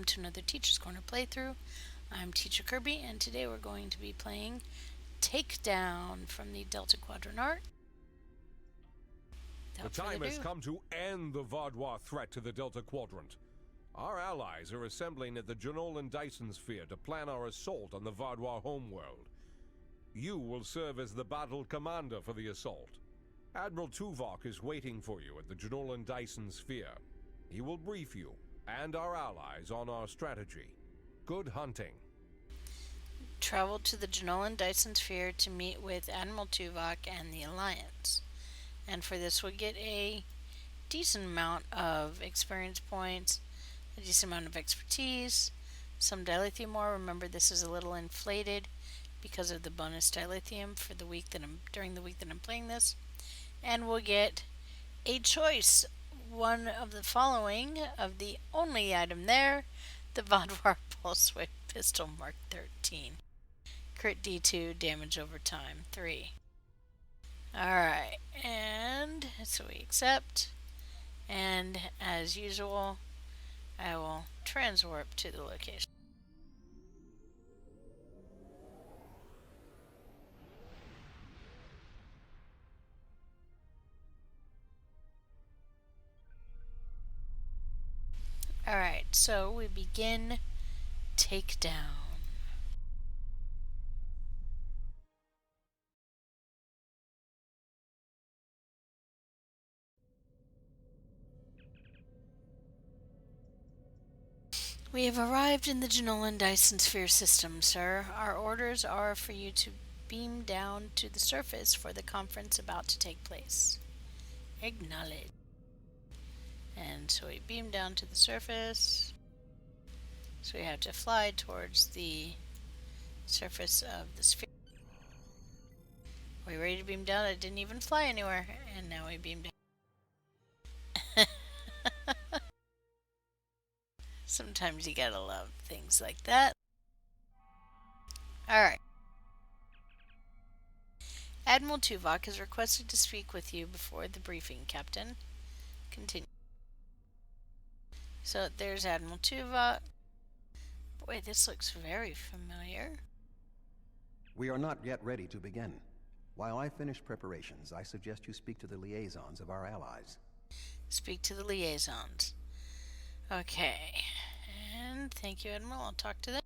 welcome to another Teacher's Corner playthrough. I'm Teacher Kirby, and today we're going to be playing Takedown from the Delta Quadrant art. The time has come to end the Vaudois threat to the Delta Quadrant. Our allies are assembling at the Janolan Dyson Sphere to plan our assault on the Vaudois homeworld. You will serve as the battle commander for the assault. Admiral Tuvok is waiting for you at the Janolan Dyson Sphere. He will brief you and our allies on our strategy. Good hunting. Travel to the Janolan Dyson Sphere to meet with Admiral Tuvok and the Alliance. And for this we'll get a decent amount of experience points, a decent amount of expertise, some dilithium ore. Remember, this is a little inflated because of the bonus dilithium for the week that during the week that I'm playing this. And we'll get a choice, one of the following, of the only item there, the Vaudois Pulse Whip Pistol Mark 13. Crit D2, damage over time 3. Alright, and so we accept, and as usual, I will transwarp to the location. Alright, so we begin Takedown. We have arrived in the Janolan Dyson Sphere system, sir. Our orders are for you to beam down to the surface for the conference about to take place. Acknowledge. And so we beam down to the surface. So we have to fly towards the surface of the sphere. Are we ready to beam down? I didn't even fly anywhere, and now we beam down. Sometimes you gotta love things like that. Alright. Admiral Tuvok has requested to speak with you before the briefing, Captain. Continue. So there's Admiral Tuvok. Boy, this looks very familiar. We are not yet ready to begin. While I finish preparations, I suggest you speak to the liaisons of our allies. Speak to the liaisons. Okay. And thank you, Admiral. I'll talk to them.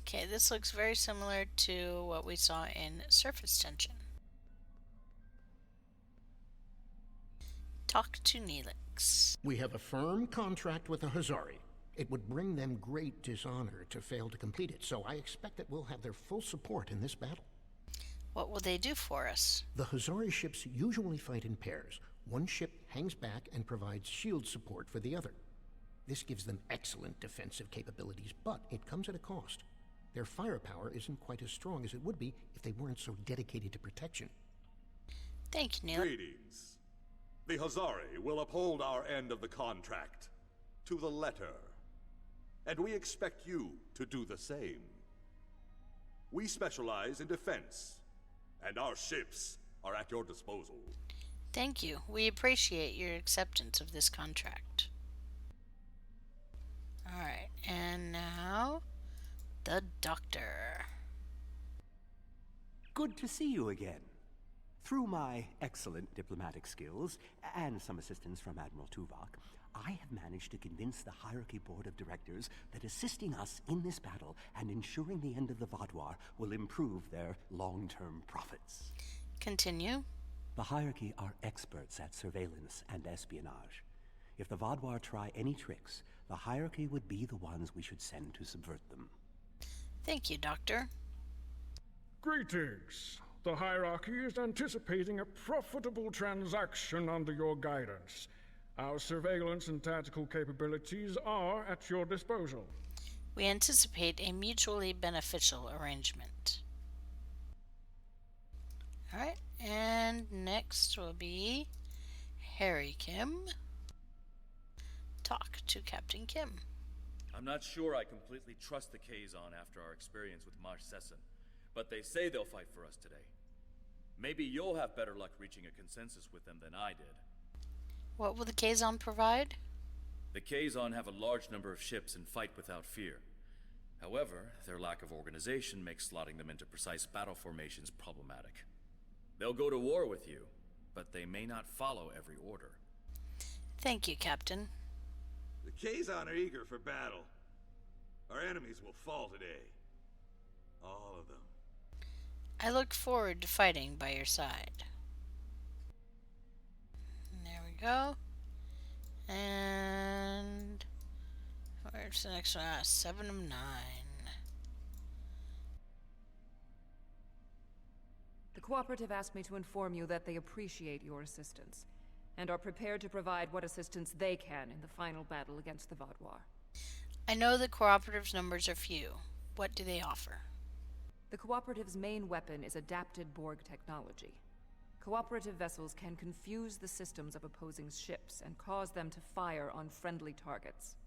Okay, this looks very similar to what we saw in Surface Tension. Talk to Neelix. We have a firm contract with the Hazari. It would bring them great dishonor to fail to complete it, so I expect that we'll have their full support in this battle. What will they do for us? The Hazari ships usually fight in pairs. One ship hangs back and provides shield support for the other. This gives them excellent defensive capabilities, but it comes at a cost. Their firepower isn't quite as strong as it would be if they weren't so dedicated to protection. Thank you, Neelix. Greetings. The Hazari will uphold our end of the contract, to the letter. And we expect you to do the same. We specialize in defense, and our ships are at your disposal. Thank you. We appreciate your acceptance of this contract. Alright, and now, the Doctor. Good to see you again. Through my excellent diplomatic skills, and some assistance from Admiral Tuvok, I have managed to convince the Hierarchy Board of Directors that assisting us in this battle and ensuring the end of the Vaudois will improve their long-term profits. Continue. The Hierarchy are experts at surveillance and espionage. If the Vaudois try any tricks, the Hierarchy would be the ones we should send to subvert them. Thank you, Doctor. Greetings. The Hierarchy is anticipating a profitable transaction under your guidance. Our surveillance and tactical capabilities are at your disposal. We anticipate a mutually beneficial arrangement. Alright, and next will be Harry Kim. Talk to Captain Kim. I'm not sure I completely trust the Kazon after our experience with Marsh Sesson, but they say they'll fight for us today. Maybe you'll have better luck reaching a consensus with them than I did. What will the Kazon provide? The Kazon have a large number of ships and fight without fear. However, their lack of organization makes slotting them into precise battle formations problematic. They'll go to war with you, but they may not follow every order. Thank you, Captain. The Kazon are eager for battle. Our enemies will fall today. All of them. I look forward to fighting by your side. There we go. And where's the next one? 7 of 9. The Cooperative asked me to inform you that they appreciate your assistance, and are prepared to provide what assistance they can in the final battle against the Vaadwaur. I know the Cooperative's numbers are few. What do they offer? The Cooperative's main weapon is adapted Borg technology. Cooperative vessels can confuse the systems of opposing ships and cause them to fire on friendly targets.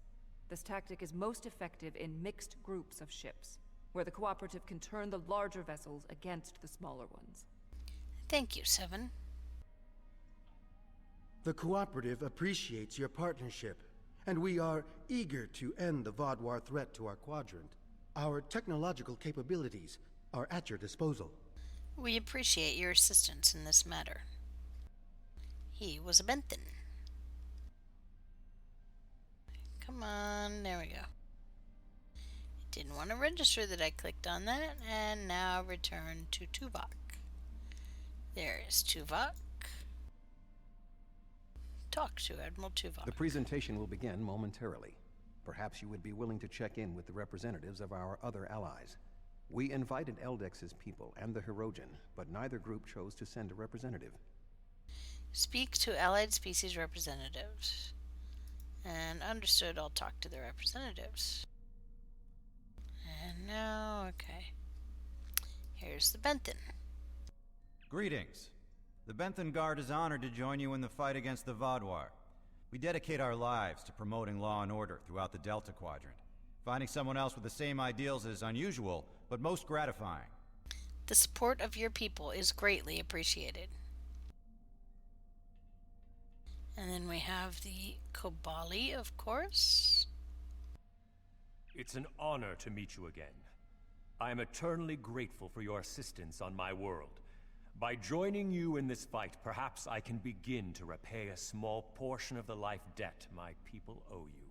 This tactic is most effective in mixed groups of ships, where the Cooperative can turn the larger vessels against the smaller ones. Thank you, 7. The Cooperative appreciates your partnership, and we are eager to end the Vaadwaur threat to our quadrant. Our technological capabilities are at your disposal. We appreciate your assistance in this matter. He was a Benton. Come on, there we go. Didn't want to register that I clicked on that, and now return to Tuvok. There is Tuvok. Talk to Admiral Tuvok. The presentation will begin momentarily. Perhaps you would be willing to check in with the representatives of our other allies. We invited Eldex's people and the Hirogen, but neither group chose to send a representative. Speak to allied species representatives. And understood, I'll talk to the representatives. And now, okay. Here's the Benton. Greetings. The Benthan Guard is honored to join you in the fight against the Vaadwaur. We dedicate our lives to promoting law and order throughout the Delta Quadrant. Finding someone else with the same ideals is unusual, but most gratifying. The support of your people is greatly appreciated. And then we have the Kobali, of course. It's an honor to meet you again. I am eternally grateful for your assistance on my world. By joining you in this fight, perhaps I can begin to repay a small portion of the life debt my people owe you.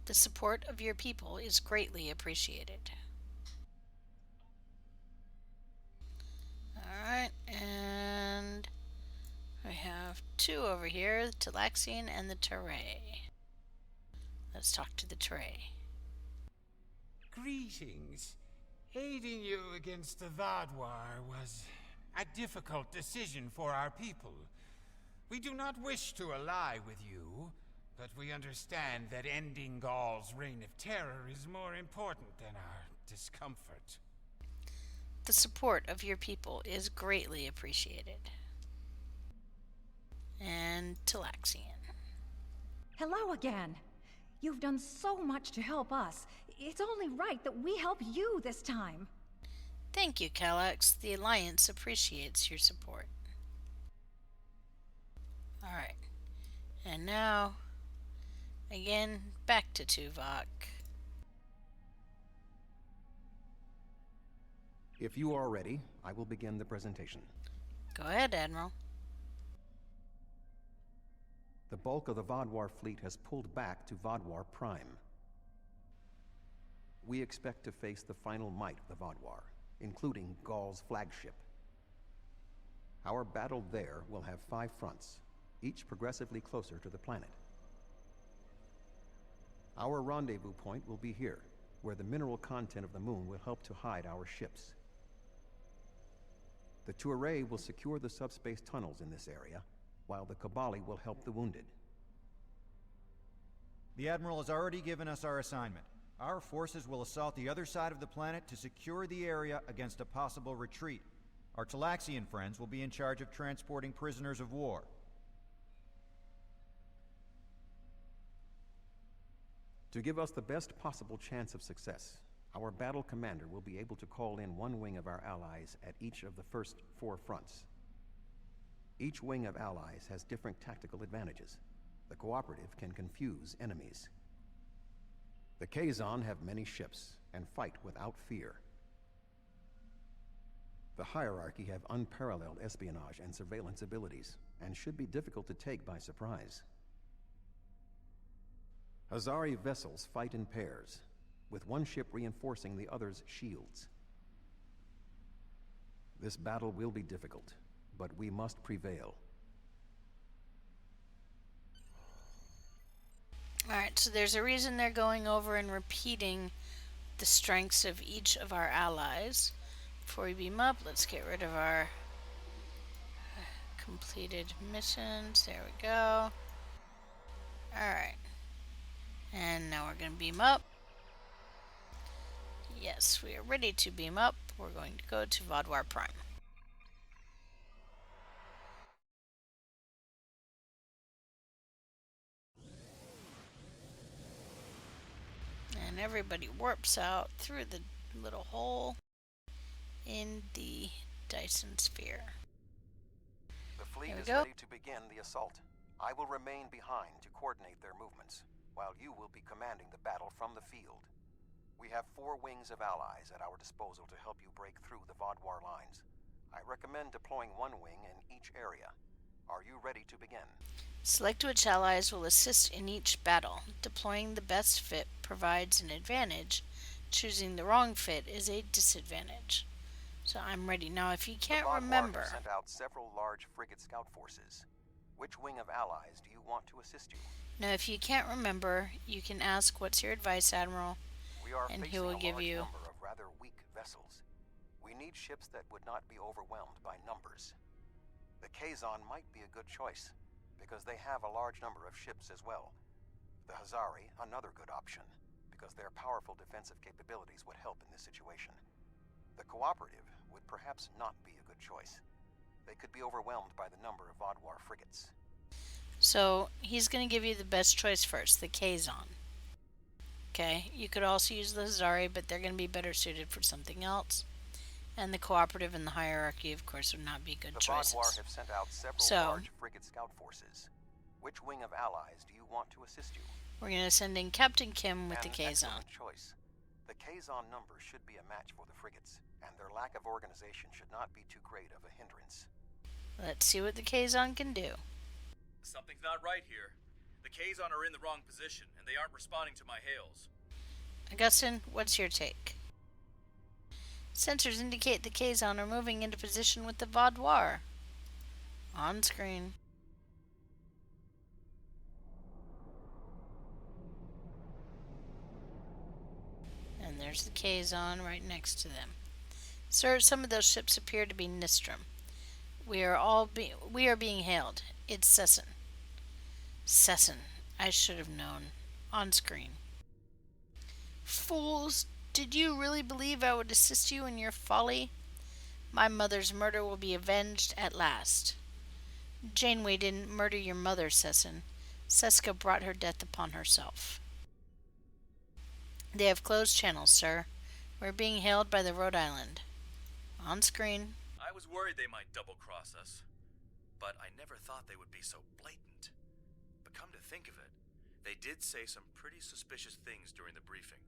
The support of your people is greatly appreciated. Alright, and we have 2 over here, the Talaxian and the Teray. Let's talk to the Teray. Greetings. Aiding you against the Vaadwaur was a difficult decision for our people. We do not wish to ally with you, but we understand that ending Gaul's reign of terror is more important than our discomfort. The support of your people is greatly appreciated. And Talaxian. Hello again. You've done so much to help us. It's only right that we help you this time. Thank you, Kallax. The Alliance appreciates your support. Alright. And now, again, back to Tuvok. If you are ready, I will begin the presentation. Go ahead, Admiral. The bulk of the Vaadwaur fleet has pulled back to Vaadwaur Prime. We expect to face the final might of the Vaadwaur, including Gaul's flagship. Our battle there will have 5 fronts, each progressively closer to the planet. Our rendezvous point will be here, where the mineral content of the moon will help to hide our ships. The Tuareg will secure the subspace tunnels in this area, while the Kobali will help the wounded. The Admiral has already given us our assignment. Our forces will assault the other side of the planet to secure the area against a possible retreat. Our Talaxian friends will be in charge of transporting prisoners of war. To give us the best possible chance of success, our battle commander will be able to call in one wing of our allies at each of the first 4 fronts. Each wing of allies has different tactical advantages. The Cooperative can confuse enemies. The Kazon have many ships and fight without fear. The Hierarchy have unparalleled espionage and surveillance abilities, and should be difficult to take by surprise. Hazari vessels fight in pairs, with one ship reinforcing the other's shields. This battle will be difficult, but we must prevail. Alright, so there's a reason they're going over and repeating the strengths of each of our allies. Before we beam up, let's get rid of our completed missions. There we go. Alright. And now we're going to beam up. Yes, we are ready to beam up. We're going to go to Vodwar Prime. And everybody warps out through the little hole in the Dyson sphere. The fleet is go. ready to begin the assault. I will remain behind to coordinate their movements, while you will be commanding the battle from the field. We have 4 wings of allies at our disposal to help you break through the Vodwar lines. I recommend deploying 1 wing in each area. Are you ready to begin? Select which allies will assist in each battle. Deploying the best fit provides an advantage. Choosing the wrong fit is a disadvantage. So I'm ready. Now if you can't remember... have sent out several large frigate scout forces. Which wing of allies do you want to assist you? Now if you can't remember, you can ask what's your advice, Admiral, We are and he facing will a give large you... number of rather weak vessels. We need ships that would not be overwhelmed by numbers. The Kazon might be a good choice, because they have a large number of ships as well. The Hazari, another good option, because their powerful defensive capabilities would help in this situation. The Cooperative would perhaps not be a good choice. They could be overwhelmed by the number of Vodwar frigates. So he's going to give you the best choice first, the Kazon. Okay, you could also use the Hazari, but they're going to be better suited for something else. And the Cooperative and the Hierarchy, of course, would not be good choices. The Vodwar have sent out several large frigate scout forces. Which wing of allies do you want to assist you? We're going to send in Captain Kim with the Kazon. Excellent choice. The Kazon numbers should be a match for the frigates, and their lack of organization should not be too great of a hindrance. Let's see what the Kazon can do. Something's not right here. The Kazon are in the wrong position, and they aren't responding to my hails. Augustin, what's your take? Sensors indicate the Kazon are moving into position with the Vodwar. On screen. And there's the Kazon right next to them. Sir, some of those ships appear to be Nistrum. We are being hailed. It's Sesson. Sesson. I should have known. On screen. Fools! Did you really believe I would assist you in your folly? My mother's murder will be avenged at last. Janeway didn't murder your mother, Sesson. Seska brought her death upon herself. They have closed channels, sir. We're being hailed by the Rhode Island. On screen. I was worried they might double-cross us, but I never thought they would be so blatant. But come to think of it, they did say some pretty suspicious things during the briefing.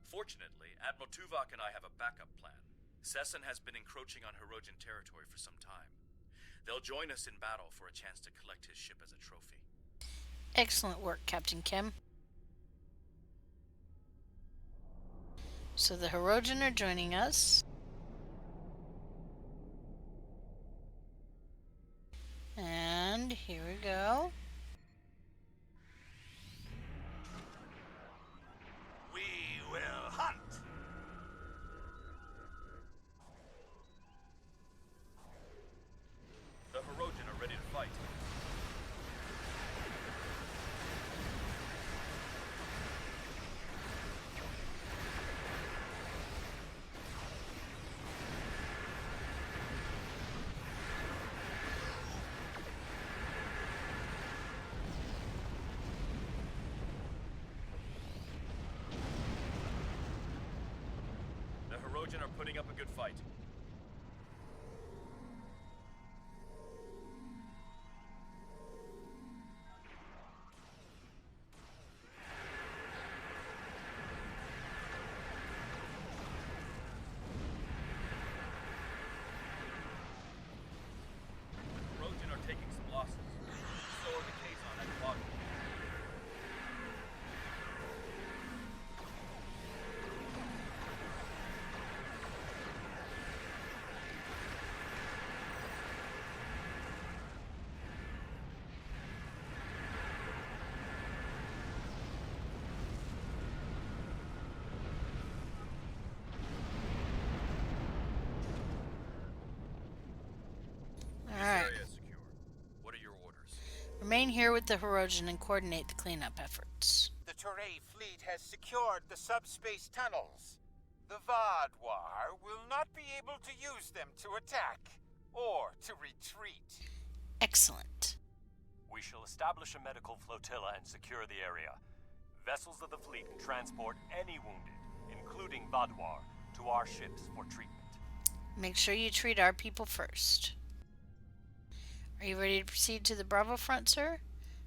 Fortunately, Admiral Tuvok and I have a backup plan. Sesson has been encroaching on Hirogen territory for some time. They'll join us in battle for a chance to collect his ship as a trophy. Excellent work, Captain Kim. So the Hirogen are joining us. And here we go. We will hunt! The Hirogen are ready to fight. The Hirogen are putting up a good fight. Remain here with the Hirogen and coordinate the cleanup efforts. The Toray fleet has secured the subspace tunnels. The Vaadwaur will not be able to use them to attack or to retreat. Excellent. We shall establish a medical flotilla and secure the area. Vessels of the fleet can transport any wounded, including Vaadwaur, to our ships for treatment. Make sure you treat our people first. Are you ready to proceed to the Bravo front, sir?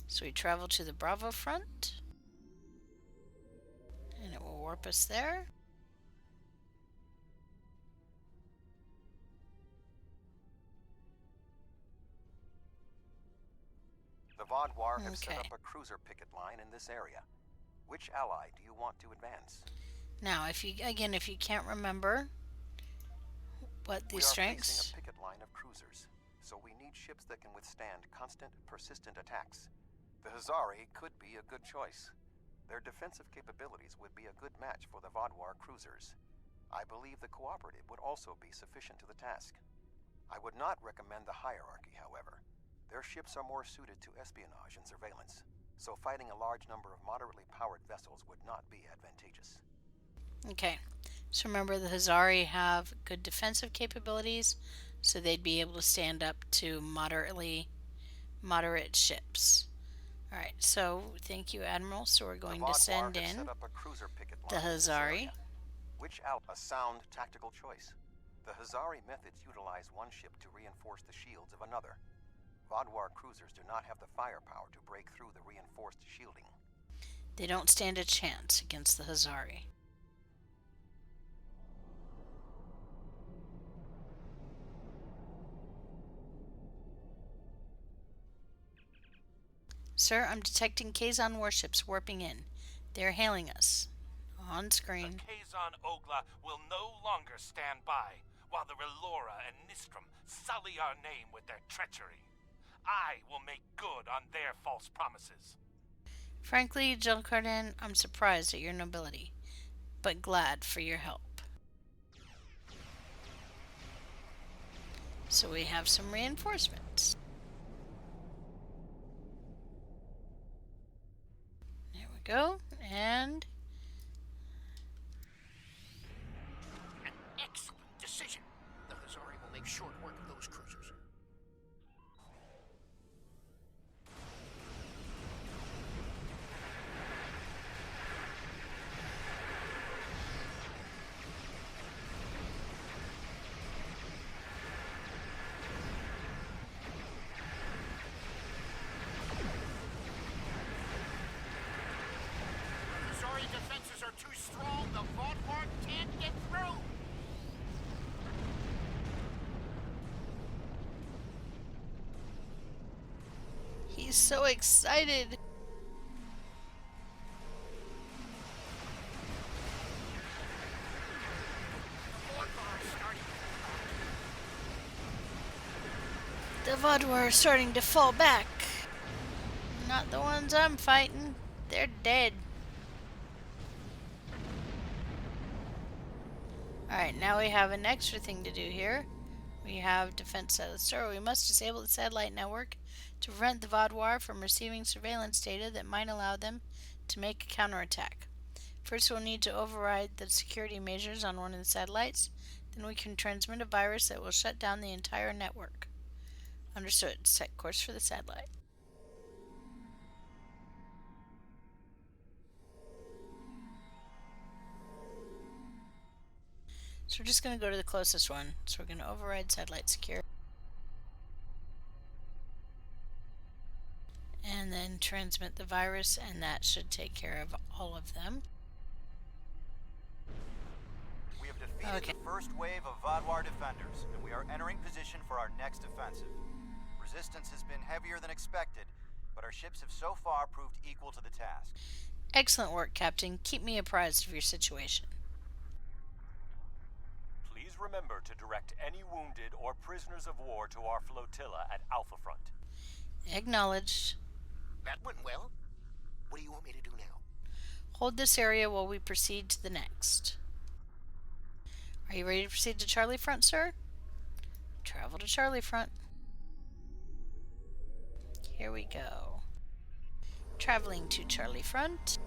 So we travel to the Bravo front. And it will warp us there. The Vaadwaur have set up a cruiser picket line in this area. Which ally do you want to advance? Now, if you can't remember what these strengths... We are facing a picket line of cruisers, so we need ships that can withstand constant, persistent attacks. The Hazari could be a good choice. Their defensive capabilities would be a good match for the Vaadwaur cruisers. I believe the Cooperative would also be sufficient to the task. I would not recommend the Hierarchy, however. Their ships are more suited to espionage and surveillance, so fighting a large number of moderately powered vessels would not be advantageous. Okay, so remember the Hazari have good defensive capabilities, so they'd be able to stand up to moderate ships. Alright, so thank you, Admiral. So we're going to send in the Hazari. A sound tactical choice. The Hazari methods utilize one ship to reinforce the shields of another. Vaadwaur cruisers do not have the firepower to break through the reinforced shielding. They don't stand a chance against the Hazari. Sir, I'm detecting Kazon warships warping in. They're hailing us. On screen. The Kazon Ogla will no longer stand by, while the Relora and Nistrum sully our name with their treachery. I will make good on their false promises. Frankly, Jelkardan, I'm surprised at your nobility, but glad for your help. So we have some reinforcements. There we go, and... An excellent decision. The Hazari will make short work of those cruisers. Defenses are too strong. The Vaadwaur can't get through. He's so excited. The Vaadwaur are starting to fall back. Not the ones I'm fighting. They're dead. Alright, now we have an extra thing to do here. We have defense satellite. We must disable the satellite network to prevent the Vaadwaur from receiving surveillance data that might allow them to make a counterattack. First, we'll need to override the security measures on one of the satellites. Then we can transmit a virus that will shut down the entire network. Understood. Set course for the satellite. So we're just going to go to the closest one. So we're going to override satellite secure. And then transmit the virus, and that should take care of all of them. We have defeated the first wave of Vaadwaur defenders, and we are entering position for our next offensive. Resistance has been heavier than expected, but our ships have so far proved equal to the task. Excellent work, Captain. Keep me apprised of your situation. Please remember to direct any wounded or prisoners of war to our flotilla at Alpha Front. Acknowledged. That went well. What do you want me to do now? Hold this area while we proceed to the next. Are you ready to proceed to Charlie Front, sir? Travel to Charlie Front. here we go. Traveling to Charlie Front.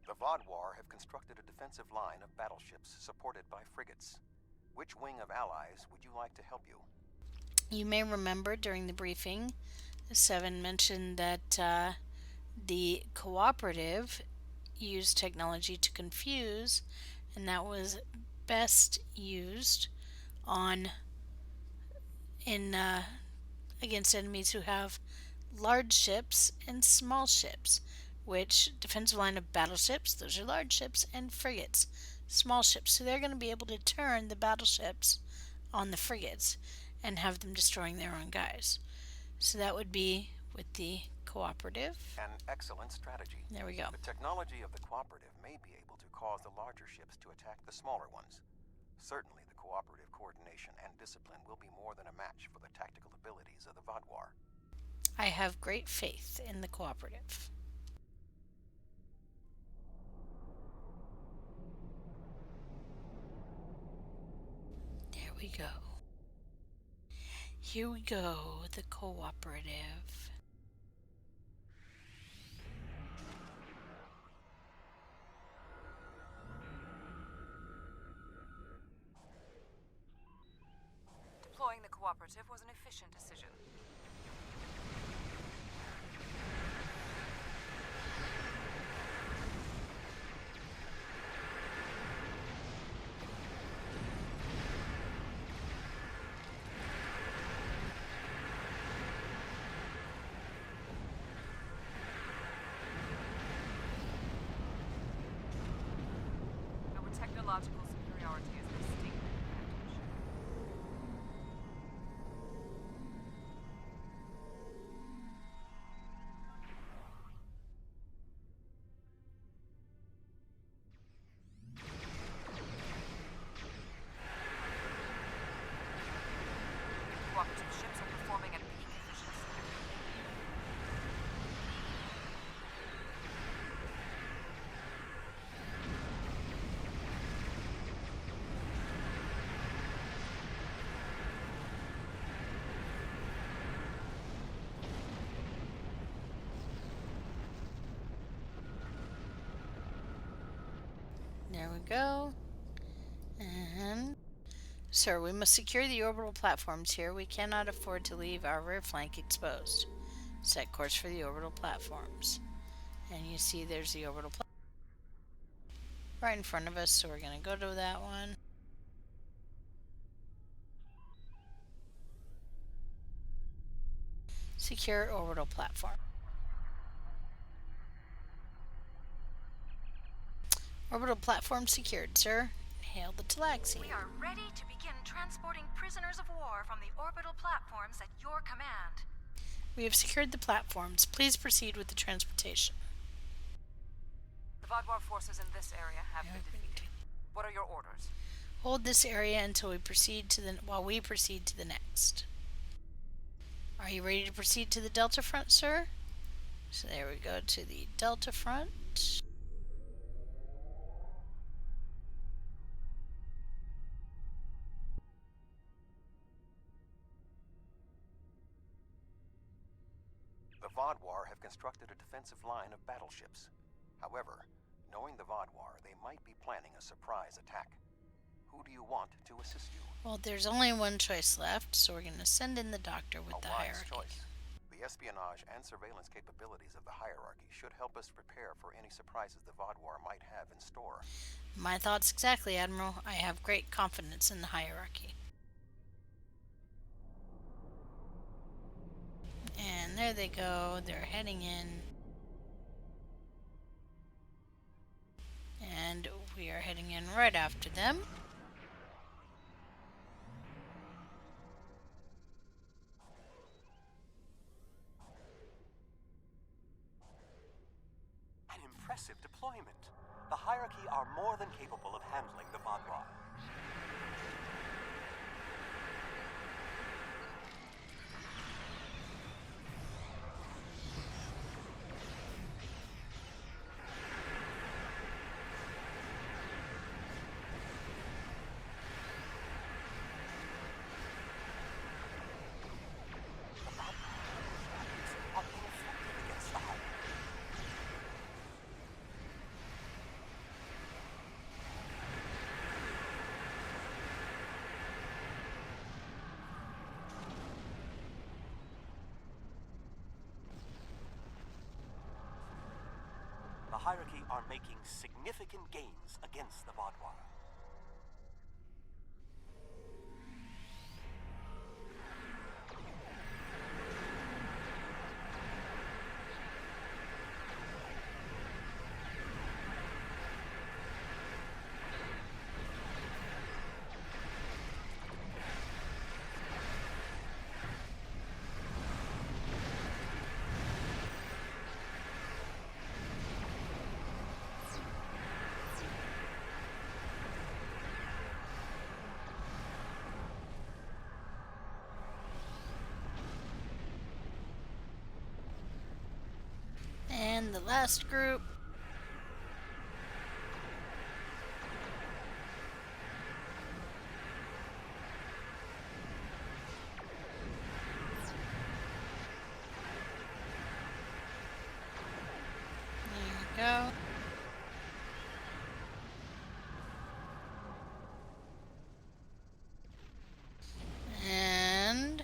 The Vodwar have constructed a defensive line of battleships supported by frigates. Which wing of allies would you like to help you? You may remember during the briefing, Seven mentioned that the cooperative used technology to confuse, and that was best used on against enemies who have large ships and small ships, which defensive line of battleships, those are large ships, and frigates, small ships. So they're going to be able to turn the battleships on the frigates and have them destroying their own guys. So that would be with the cooperative. An excellent strategy. There we go. The technology of the cooperative may be able to cause the larger ships to attack the smaller ones. Certainly the cooperative coordination and discipline will be more than a match for the tactical abilities of the Vodwar. I have great faith in the cooperative. There we go. Here we go, the cooperative. Deploying the cooperative was an efficient decision. Our technological superiority is a distinct advantage. Cooperative ships are performing at peak efficiency. There we go. And sir, we must secure the orbital platforms here. We cannot afford to leave our rear flank exposed. Set course for the orbital platforms. And you see there's the orbital platform right in front of us, so we're going to go to that one. Secure orbital platform. Orbital platform secured, sir. Hail the Talaxi. We are ready to begin transporting prisoners of war from the orbital platforms at your command. We have secured the platforms. Please proceed with the transportation. The Vodwar forces in this area have been defeated. What are your orders? Hold this area until we proceed to while we proceed to the next. Are you ready to proceed to the Delta Front, sir? So there we go to the Delta Front. The Vodwar have constructed a defensive line of battleships. However, knowing the Vodwar, they might be planning a surprise attack. Who do you want to assist you? Well, there's only one choice left, so we're going to send in the doctor with the wise hierarchy. choice. The espionage and surveillance capabilities of the hierarchy should help us prepare for any surprises the Vodwar might have in store. My thoughts exactly, Admiral. I have great confidence in the hierarchy. And there they go. They're heading in. And we are heading in right after them. An impressive deployment. The hierarchy are more than capable of handling the Vodwar. Hierarchy are making significant gains against the Vaadwaur. And the last group. There you go. And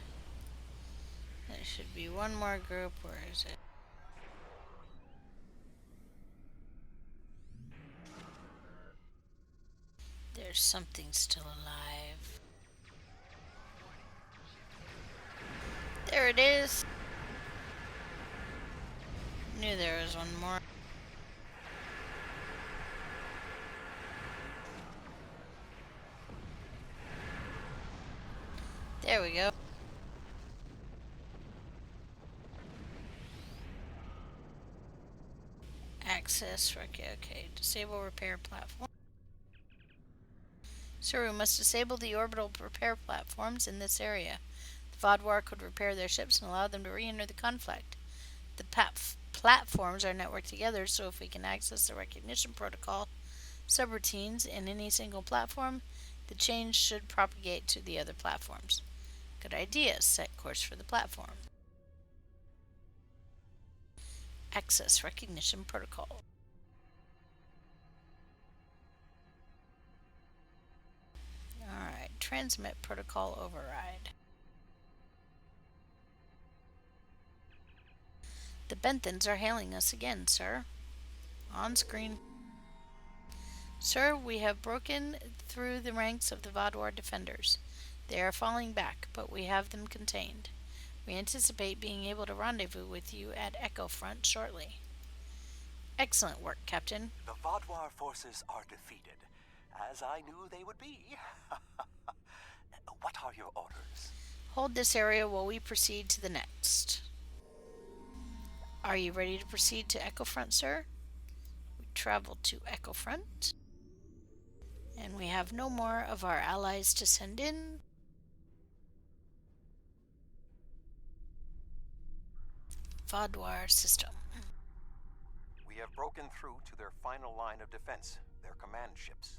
there should be one more group. Where is it? There's something still alive. There it is. Knew there was one more. There we go. Access. Okay. Disable repair platform. Sir, we must disable the orbital repair platforms in this area. The Vaadwaur could repair their ships and allow them to re-enter the conflict. The platforms are networked together, so if we can access the recognition protocol subroutines in any single platform, the change should propagate to the other platforms. Good idea. Set course for the platform. Access recognition protocol. Alright, transmit protocol override. The Benthans are hailing us again, sir. On screen. Sir, we have broken through the ranks of the Vaadwaur defenders. They are falling back, but we have them contained. We anticipate being able to rendezvous with you at Echo Front shortly. Excellent work, Captain. The Vaadwaur forces are defeated, as I knew they would be. What are your orders? Hold this area while we proceed to the next. Are you ready to proceed to Echo Front, sir? We travel to Echo Front. And we have no more of our allies to send in. Vaadwaur system. We have broken through to their final line of defense, their command ships.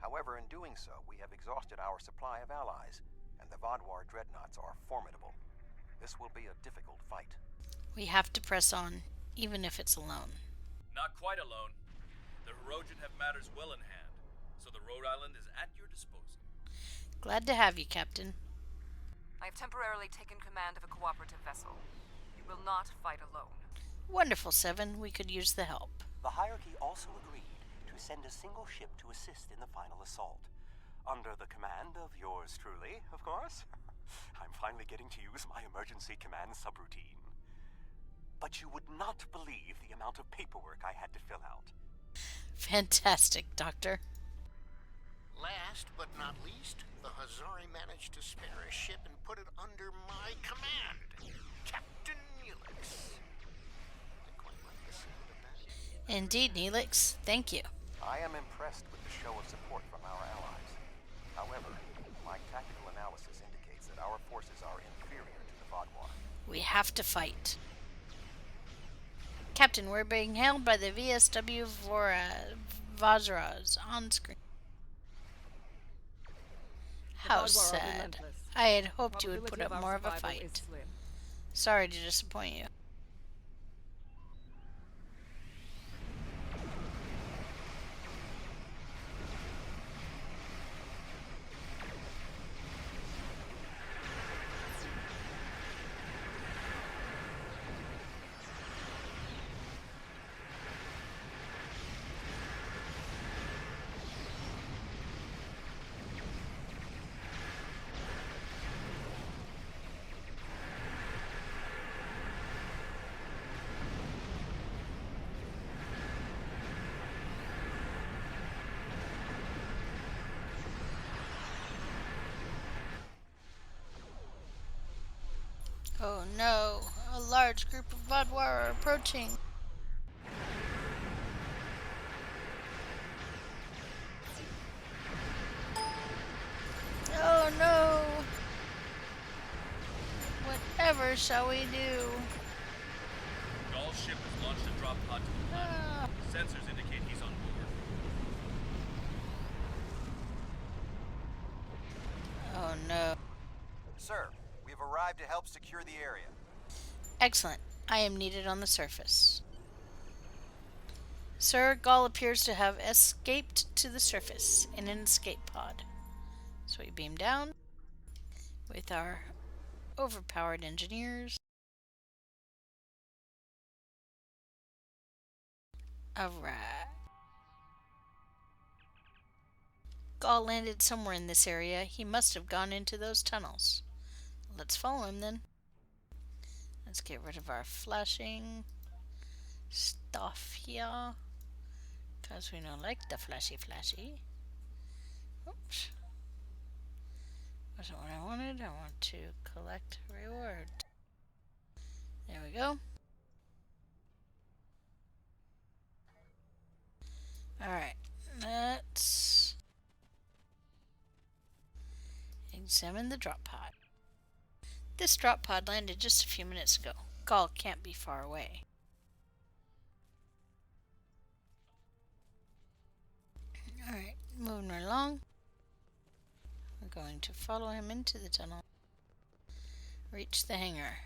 However, in doing so, we have exhausted our supply of allies, and the Vaadwaur dreadnoughts are formidable. This will be a difficult fight. We have to press on, even if it's alone. Not quite alone. The Hirogen have matters well in hand, so the Rhode Island is at your disposal. Glad to have you, Captain. I have temporarily taken command of a cooperative vessel. You will not fight alone. Wonderful, Seven. We could use the help. The Hierarchy also agreed to send a single ship to assist in the final assault. Under the command of yours truly, of course. I'm finally getting to use my emergency command subroutine. But you would not believe the amount of paperwork I had to fill out. Fantastic, Doctor. Last but not least, the Hazari managed to spare a ship and put it under my command. Captain Neelix. I quite like the sound of that. Indeed, Neelix. Thank you. I am impressed with the show of support from our allies. However, my tactical analysis indicates that our forces are inferior to the Vaadwaur. We have to fight. Captain, we're being hailed by the VSW Vazras on screen. How sad. I had hoped you would put up more of a fight. Sorry to disappoint you. Oh no, a large group of Vadwar are approaching. Oh no! Whatever shall we do? Gall's ship has launched a drop pod to the planet. Sensors indicate he's on board. Oh no. Sir, we've arrived to help secure the area. Excellent. I am needed on the surface. Sir, Gall appears to have escaped to the surface in an escape pod. So we beam down with our overpowered engineers. Alright. Gall landed somewhere in this area. He must have gone into those tunnels. Let's follow him then. Let's get rid of our flashing stuff here. Because we don't like the flashy. Oops. Wasn't what I wanted. I want to collect reward. There we go. Alright, let's examine the drop pod. This drop pod landed just a few minutes ago. Gall can't be far away. Alright, moving right along. We're going to follow him into the tunnel. Reach the hangar.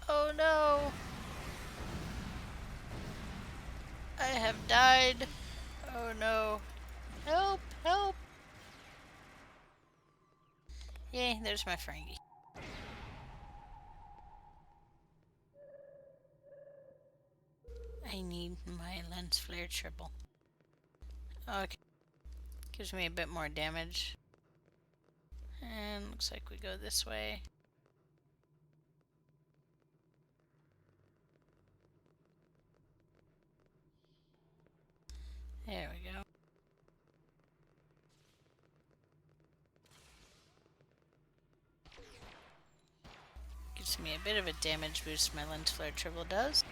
Oh no! I have died. Oh no. Help! Help! Yay, there's my Ferengi. I need my lens flare triple. Okay. Gives me a bit more damage. And looks like we go this way. There we go. Gives me a bit of a damage boost my lens flare triple does.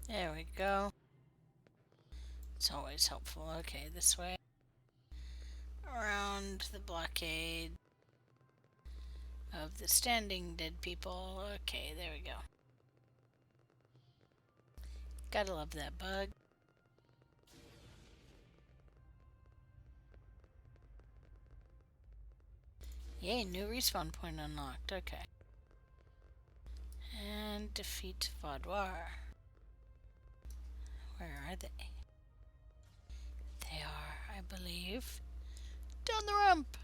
There we go. It's always helpful. Okay, this way. Around the blockade of the standing dead people. Okay, there we go. Gotta love that bug. Yay, new respawn point unlocked. Okay. And defeat Vadwar. Where are they? They are, I believe, down the ramp.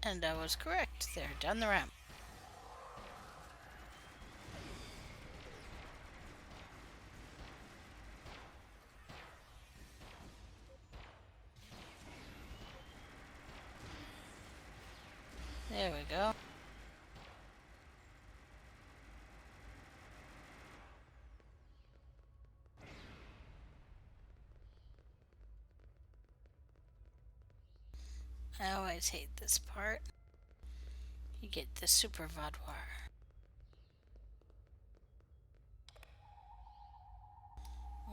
And I was correct. They're down the ramp. There we go. I always hate this part. You get the Super Vadwar.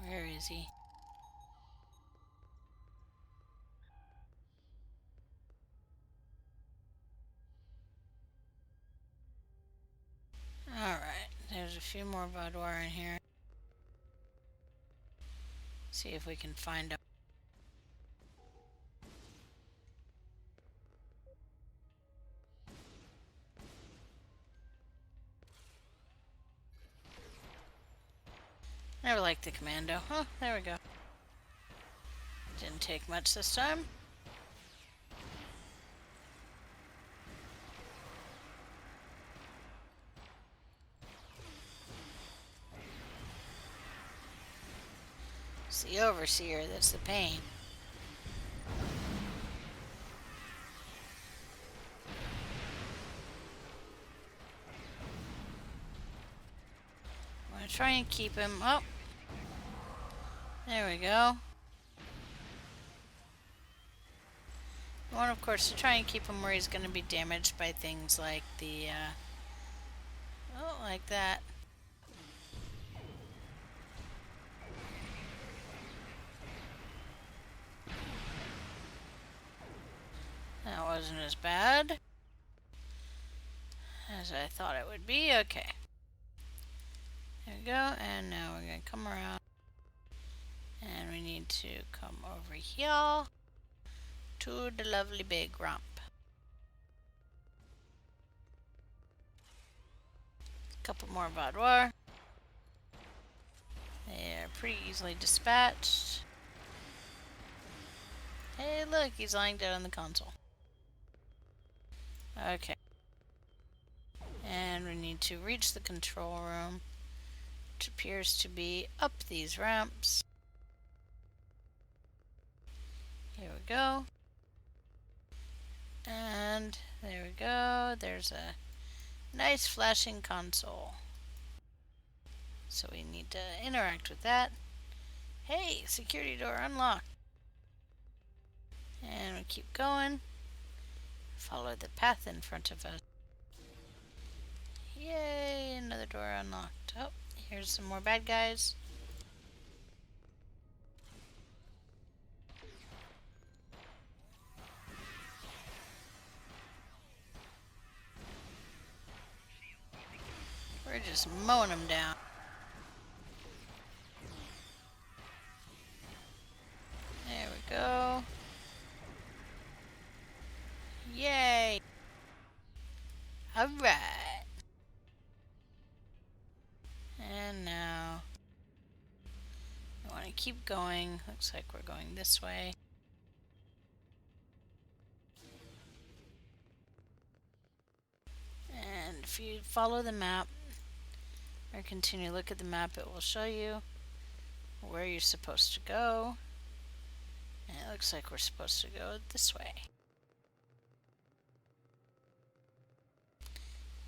Where is he? Alright, there's a few more Vadwar in here. See if we can find out. Never liked the commando. Oh, there we go. Didn't take much this time. It's the Overseer that's the pain. I'm gonna try and keep him up. There we go. I want, of course, to try and keep him where he's going to be damaged by things like the, oh, like that. That wasn't as bad as I thought it would be. Okay. There we go, and now we're going to come around. And we need to come over here to the lovely big ramp. Couple more Vaudois. They're pretty easily dispatched. Hey, look, he's lying dead on the console. Okay. And we need to reach the control room, which appears to be up these ramps. Here we go. And there we go. There's a nice flashing console. So we need to interact with that. Hey, security door unlocked. And we keep going. Follow the path in front of us. Yay, another door unlocked. Oh, here's some more bad guys. We're just mowing them down. There we go. Yay! Alright. And now I want to keep going. Looks like we're going this way. And if you follow the map or continue to look at the map, it will show you where you're supposed to go. And it looks like we're supposed to go this way.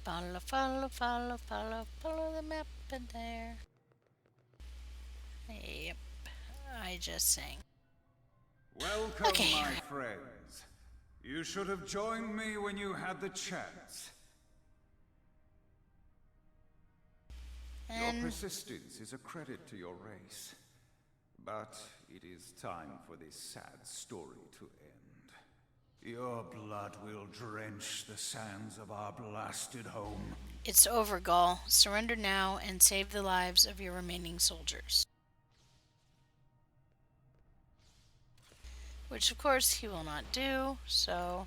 Follow, follow, follow, follow, follow the map in there. Yep, I just sang. Welcome, Okay. my friends. You should have joined me when you had the chance. Your persistence is a credit to your race. But it is time for this sad story to end. Your blood will drench the sands of our blasted home. It's over, Gaul. Surrender now and save the lives of your remaining soldiers. Which, of course, he will not do, so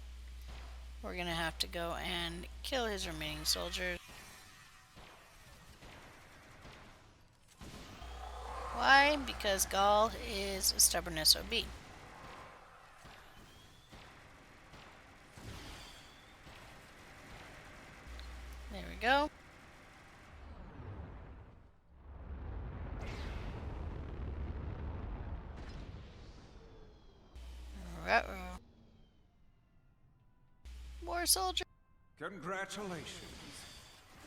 we're gonna have to go and kill his remaining soldiers. Why? Because Gaul is a stubborn SOB. There we go. Uh-oh. More soldiers. Congratulations.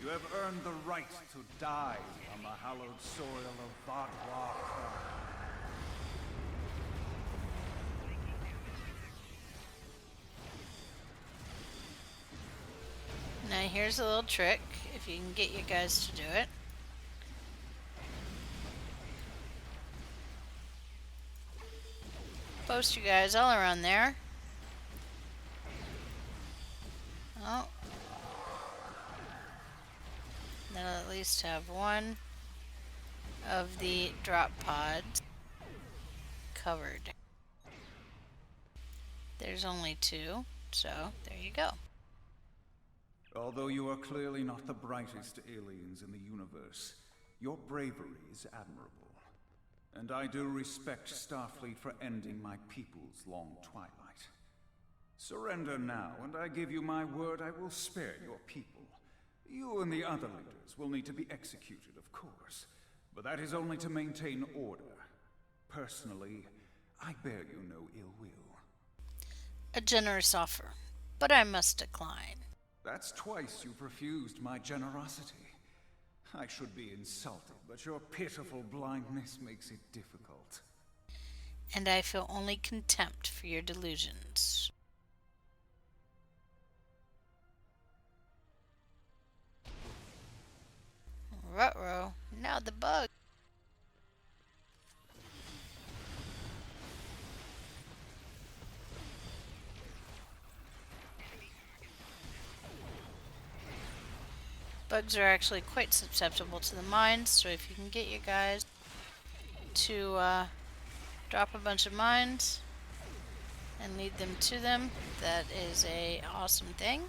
You have earned the right to die on the hallowed soil of Vaudois. Now here's a little trick, if you can get you guys to do it. Post you guys all around there. Oh. That'll at least have one of the drop pods covered. There's only two, so there you go. Although you are clearly not the brightest aliens in the universe, your bravery is admirable. And I do respect Starfleet for ending my people's long twilight. Surrender now, and I give you my word I will spare your people. You and the other leaders will need to be executed, of course, but that is only to maintain order. Personally, I bear you no ill will. A generous offer, but I must decline. That's twice you've refused my generosity. I should be insulted, but your pitiful blindness makes it difficult. And I feel only contempt for your delusions. Ruh-roh, now the bug. Bugs are actually quite susceptible to the mines, so if you can get your guys to drop a bunch of mines and lead them to them, that is a awesome thing.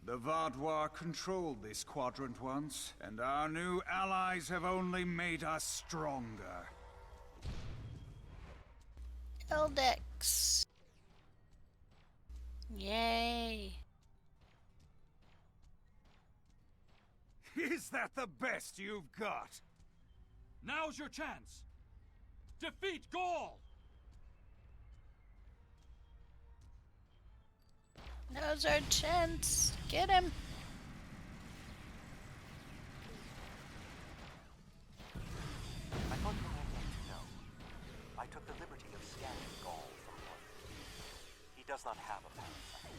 The Vaadwaur controlled this quadrant once, and our new allies have only made us stronger. Eldex. Yay. Is that the best you've got? Now's your chance. Defeat Gaul! Now's our chance. Get him. I thought you might like to know. I took the liberty of scanning Gaul from orbit. He does not have a parasite.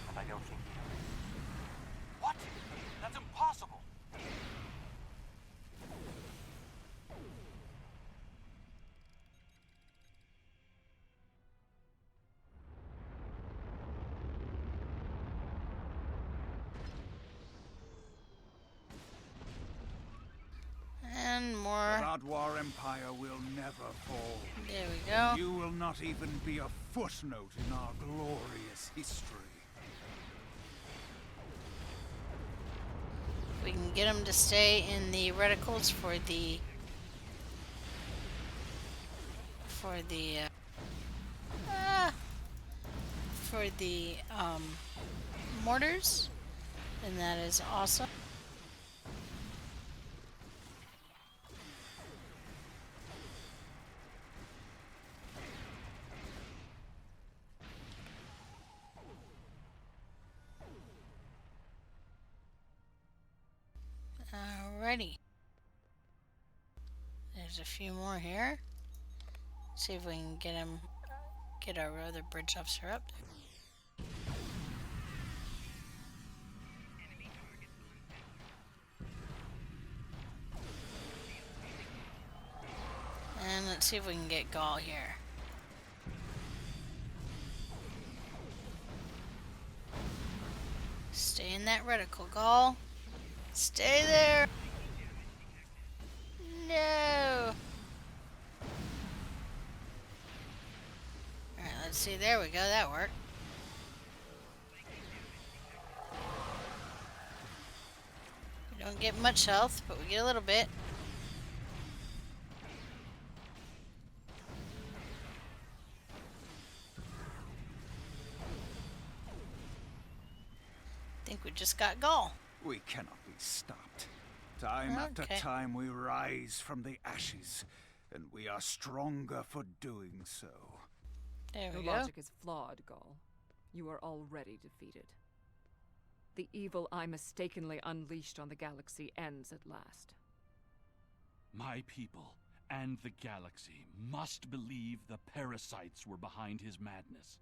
And I don't think he knows. What? That's impossible! And more. The Vaadwaur Empire will never fall. There we go. You will not even be a footnote in our glorious history. We can get them to stay in the reticles for the mortars, and that is awesome. Alrighty. There's a few more here. See if we can get our other bridge officer up there. And let's see if we can get Gaul here. Stay in that reticle, Gaul. Stay there. No. Alright, let's see. There we go. That worked. We don't get much health, but we get a little bit. I think we just got Gaul. We cannot be stopped. Time after time we rise from the ashes, and we are stronger for doing so. There we go. Your logic is flawed, Gaul. You are already defeated. The evil I mistakenly unleashed on the galaxy ends at last. My people and the galaxy must believe the parasites were behind his madness.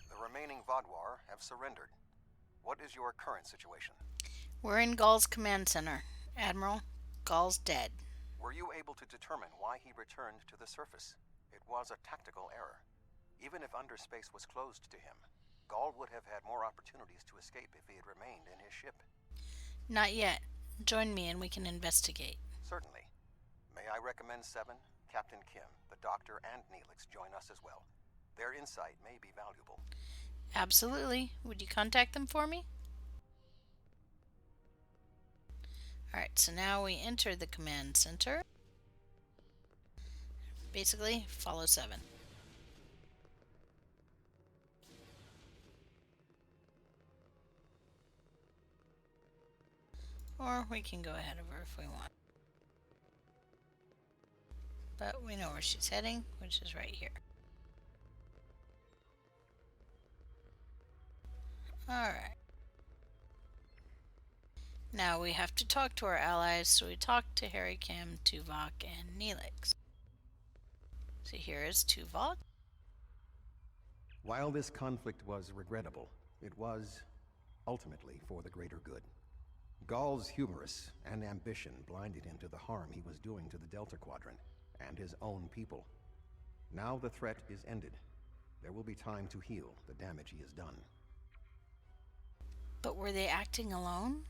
The remaining Vaadwaur have surrendered. What is your current situation? We're in Gaul's command center. Admiral, Gaul's dead. Were you able to determine why he returned to the surface? It was a tactical error. Even if underspace was closed to him, Gaul would have had more opportunities to escape if he had remained in his ship. Not yet. Join me and we can investigate. Certainly. May I recommend Seven, Captain Kim, the Doctor, and Neelix join us as well. Their insight may be valuable. Absolutely. Would you contact them for me? Alright, so now we enter the command center. Basically, follow 7. Or we can go ahead of her if we want. But we know where she's heading, which is right here. Alright. Now we have to talk to our allies, so we talk to Harry, Kim, Tuvok, and Neelix. So here is Tuvok. While this conflict was regrettable, it was ultimately for the greater good. Gaul's hubris and ambition blinded him to the harm he was doing to the Delta Quadrant and his own people. Now the threat is ended. There will be time to heal the damage he has done. But were they acting alone?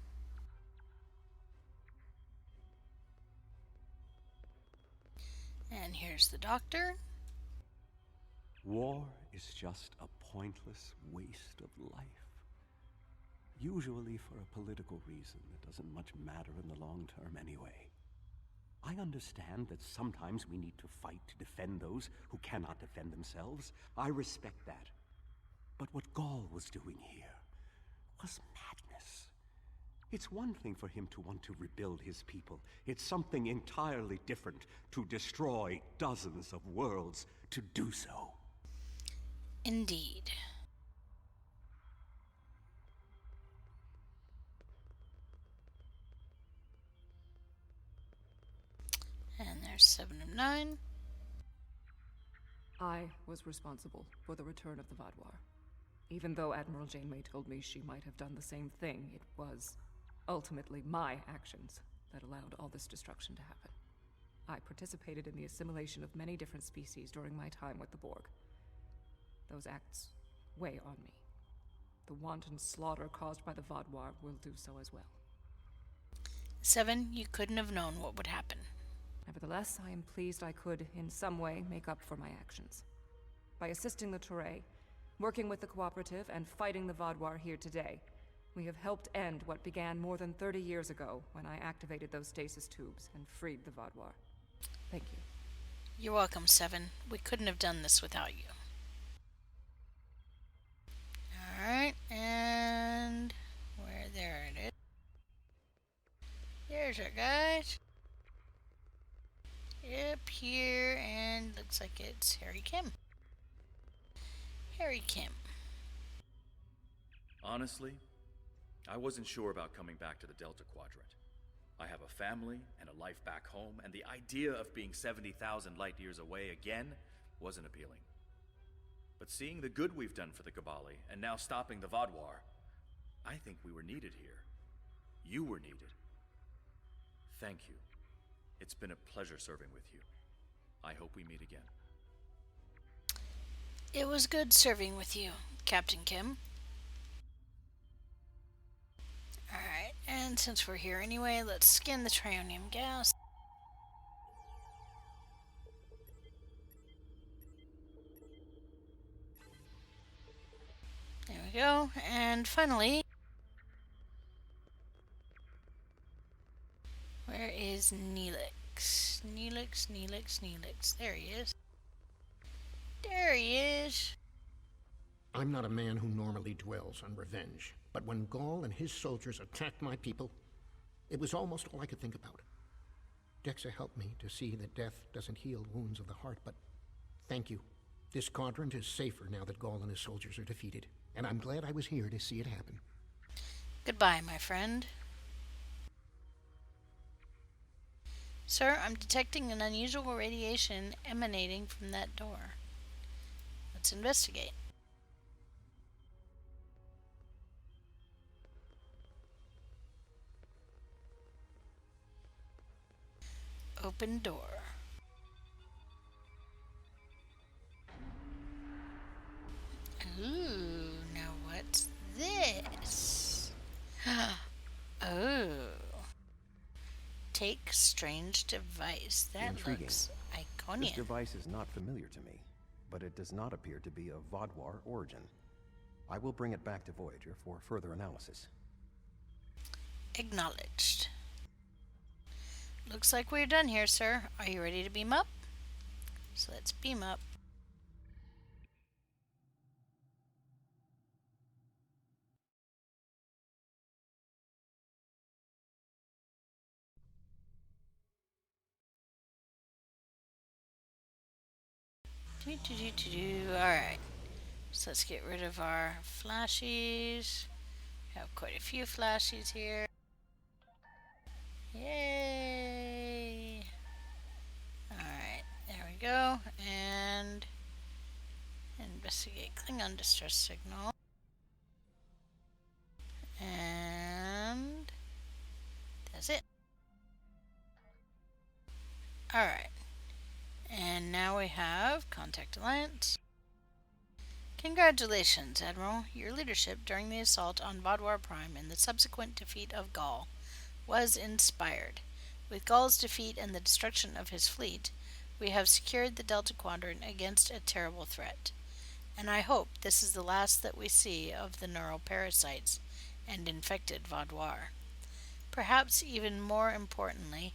And here's the Doctor. War is just a pointless waste of life. Usually for a political reason that doesn't much matter in the long term anyway. I understand that sometimes we need to fight to defend those who cannot defend themselves. I respect that. But what Gaul was doing here was madness. It's one thing for him to want to rebuild his people. It's something entirely different to destroy dozens of worlds to do so. Indeed. And there's 7 of 9. I was responsible for the return of the Vaadwaur. Even though Admiral Janeway told me she might have done the same thing, it was ultimately my actions that allowed all this destruction to happen. I participated in the assimilation of many different species during my time with the Borg. Those acts weigh on me. The wanton slaughter caused by the Vaadwaur will do so as well. 7, you couldn't have known what would happen. Nevertheless, I am pleased I could, in some way, make up for my actions. By assisting the Toray, working with the Cooperative, and fighting the Vaadwaur here today, we have helped end what began more than 30 years ago when I activated those stasis tubes and freed the Vaadwaur. Thank you. You're welcome, 7. We couldn't have done this without you. Alright, and there it is. There's our guys. Up here, and looks like it's Harry Kim. Harry Kim. Honestly, I wasn't sure about coming back to the Delta Quadrant. I have a family and a life back home, and the idea of being 70,000 light years away again wasn't appealing. But seeing the good we've done for the Kabali, and now stopping the Vaadwaur, I think we were needed here. You were needed. Thank you. It's been a pleasure serving with you. I hope we meet again. It was good serving with you, Captain Kim. Alright, and since we're here anyway, let's scan the trionium gas. There we go, and finally... Where is Neelix? Neelix. There he is. There he is. I'm not a man who normally dwells on revenge, but when Gaul and his soldiers attacked my people, it was almost all I could think about. Dexa helped me to see that death doesn't heal wounds of the heart, but thank you. This quadrant is safer now that Gaul and his soldiers are defeated, and I'm glad I was here to see it happen. Goodbye, my friend. Sir, I'm detecting an unusual radiation emanating from that door. Let's investigate. Open door. Ooh, now what's this? Oh. Take strange device. That Intriguing. looks This iconian. device is not familiar to me, but it does not appear to be of Vaadwaur origin. I will bring it back to Voyager for further analysis. Acknowledged. Looks like we're done here, sir. Are you ready to beam up? So let's beam up. Alright. So let's get rid of our flashies. We have quite a few flashies here. Yay! Alright, there we go. And investigate Klingon distress signal. And that's it. Alright. And now we have Contact Alliance. Congratulations, Admiral. Your leadership during the assault on Vaadwaur Prime and the subsequent defeat of Gaul was inspired. With Gaul's defeat and the destruction of his fleet, we have secured the Delta Quadrant against a terrible threat. And I hope this is the last that we see of the neural parasites and infected Vaadwaur. Perhaps even more importantly,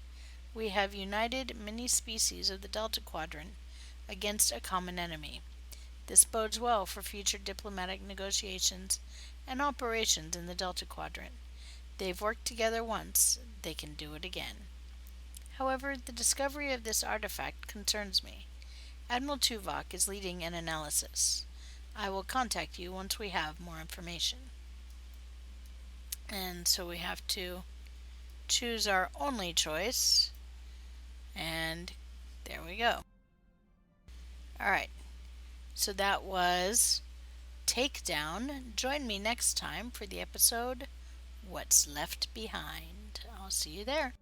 we have united many species of the Delta Quadrant against a common enemy. This bodes well for future diplomatic negotiations and operations in the Delta Quadrant. They've worked together once, they can do it again. However, the discovery of this artifact concerns me. Admiral Tuvok is leading an analysis. I will contact you once we have more information. And so we have to choose our only choice. And there we go. Alright. So that was Takedown. Join me next time for the episode What's Left Behind. I'll see you there.